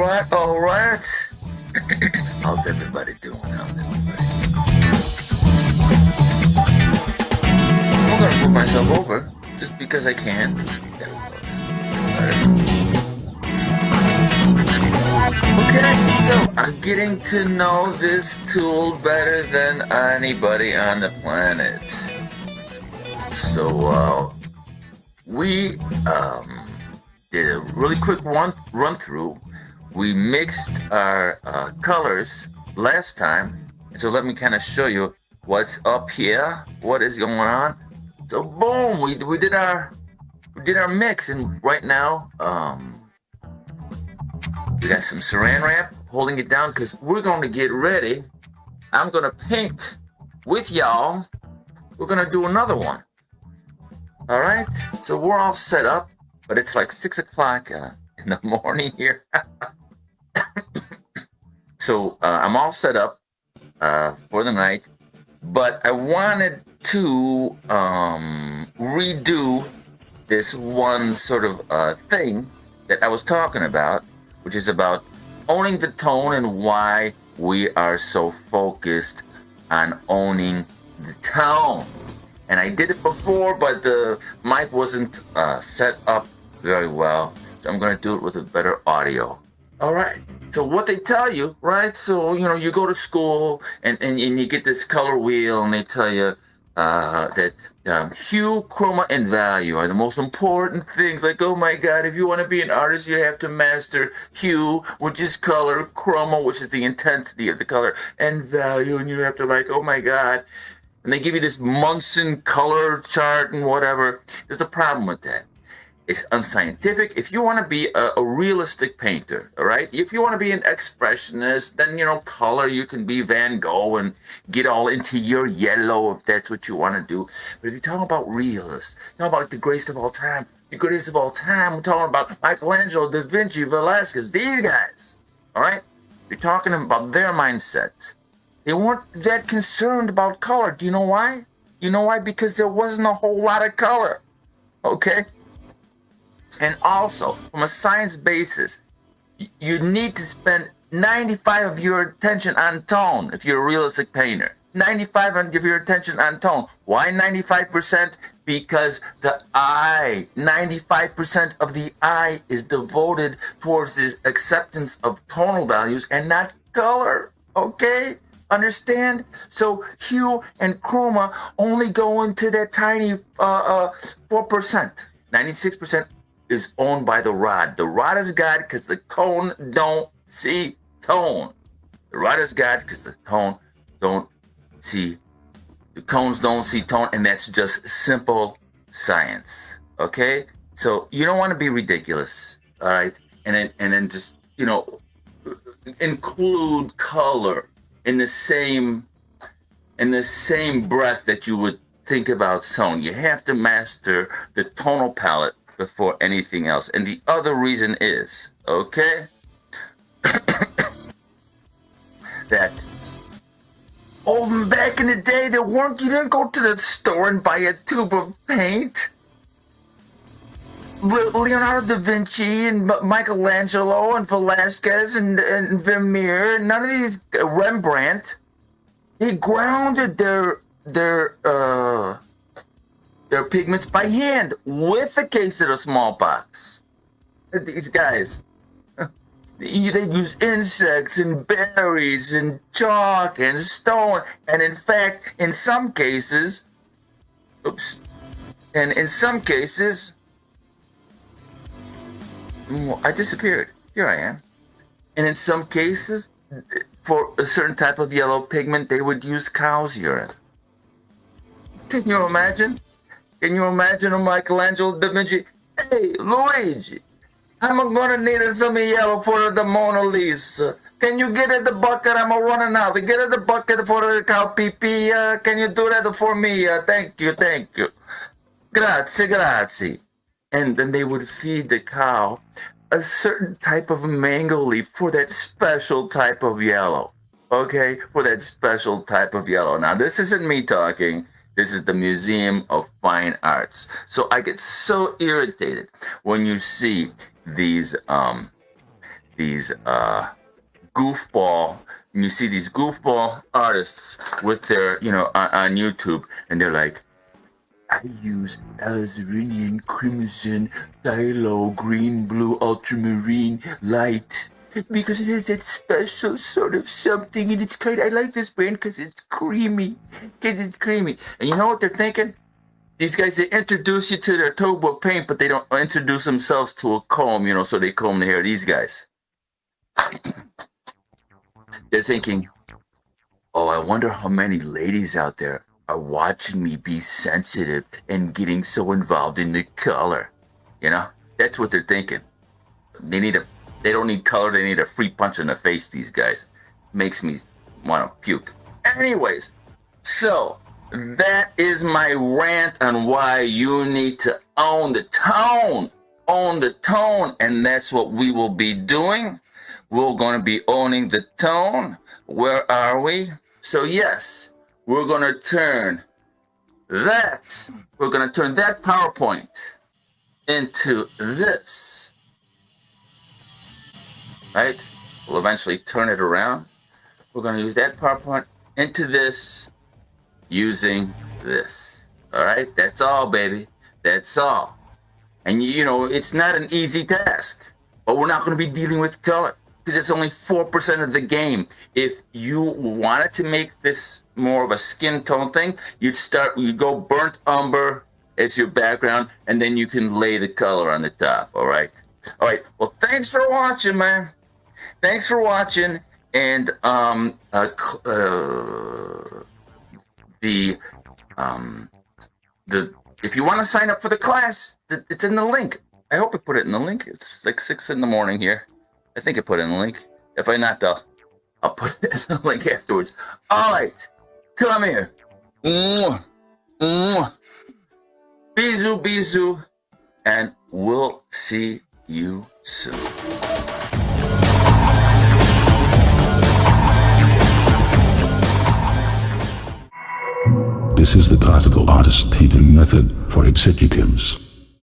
right, all right. How's everybody doing? How's everybody? I'm gonna move myself over just because I can. There we go. Okay, so I'm getting to know this tool better than anybody on the planet. So we did a really quick run through. We mixed our colors last time, so let me kind of show you what's up here, what is going on. So boom, we did our mix, and right now we got some saran wrap holding it down because we're going to get ready. I'm going to paint with y'all. We're going to do another one. All right, so we're all set up, but it's like 6 o'clock in the morning here. So I'm all set up for the night, but I wanted to redo this one sort of thing that I was talking about, which is about owning the tone and why we are so focused on owning the tone. And I did it before, but the mic wasn't set up very well, so I'm going to do it with a better audio. All right. So what they tell you, right? So, you go to school and you get this color wheel, and they tell you that hue, chroma, and value are the most important things. Like, oh my God, if you want to be an artist, you have to master hue, which is color, chroma, which is the intensity of the color, and value, and you have to oh my God. And they give you this Munson color chart and whatever. There's a problem with that. It's unscientific. If you want to be a realistic painter, all right? If you want to be an expressionist, then, color, you can be Van Gogh and get all into your yellow if that's what you want to do. But if you're talking about realists, you're talking about the greatest of all time, we're talking about Michelangelo, Da Vinci, Velasquez, these guys, all right? You're talking about their mindset. They weren't that concerned about color. Do you know why? You know why? Because there wasn't a whole lot of color, okay? And also, from a science basis, you need to spend 95% of your attention on tone if you're a realistic painter. 95% of your attention on tone. Why 95%? Because the eye, 95% of the eye is devoted towards this acceptance of tonal values and not color, okay? Understand? So hue and chroma only go into that tiny 4%. 96% is owned by the rod. The rod is God because the cone don't see tone. The rod is God because the cones don't see tone, and that's just simple science. Okay? So you don't want to be ridiculous, all right? And then just, include color in the same breath that you would think about tone. You have to master the tonal palette before anything else. And the other reason is, okay, that back in the day, you didn't go to the store and buy a tube of paint. Leonardo da Vinci and Michelangelo and Velasquez and Vermeer, none of these, Rembrandt, they grounded their pigments by hand with a case of the smallpox. These guys, they use insects and berries and chalk and stone, and in fact, in some cases, I disappeared. Here I am. And in some cases, for a certain type of yellow pigment, they would use cow's urine. Can you imagine? Can you imagine a Michelangelo da Vinci? Hey, Luigi, I'm gonna need some yellow for the Mona Lisa. Can you get at the bucket? I'm running out. Get at the bucket for the cow pee-pee. Can you do that for me? Thank you. Grazie. And then they would feed the cow a certain type of mango leaf for that special type of yellow. Okay? For that special type of yellow. Now, this isn't me talking. This is the Museum of Fine Arts. So I get so irritated when you see these these goofball, and you see these goofball artists with their, on YouTube, and they're like, I use Alizarinian crimson, phthalo, green, blue, ultramarine, light, because it has that special sort of something, and it's kind. I like this brand because it's creamy. And you know what they're thinking? These guys, they introduce you to their tube of paint, but they don't introduce themselves to a comb, so they comb the hair. These guys, they're thinking, oh, I wonder how many ladies out there are watching me be sensitive and getting so involved in the color. That's what they're thinking. They don't need color, they need a free punch in the face, these guys. Makes me want to puke. Anyways, so that is my rant on why you need to own the tone. Own the tone, and that's what we will be doing. We're going to be owning the tone. Where are we? So yes, we're going to turn that PowerPoint into this, right? We'll eventually turn it around. We're going to use that PowerPoint into this using this. All right? That's all, baby. That's all. And it's not an easy task, but we're not going to be dealing with color because it's only 4% of the game. If you wanted to make this more of a skin tone thing, you'd go burnt umber as your background, and then you can lay the color on the top. All right. Well, thanks for watching, man. Thanks for watching. And if you want to sign up for the class, it's in the link. I hope I put it in the link. It's like 6 a.m. here. I think I put it in the link. If I not, I'll put it in the link afterwards. All right, come here. Bisous, and we'll see you soon. This is the classical artist hidden method for executives.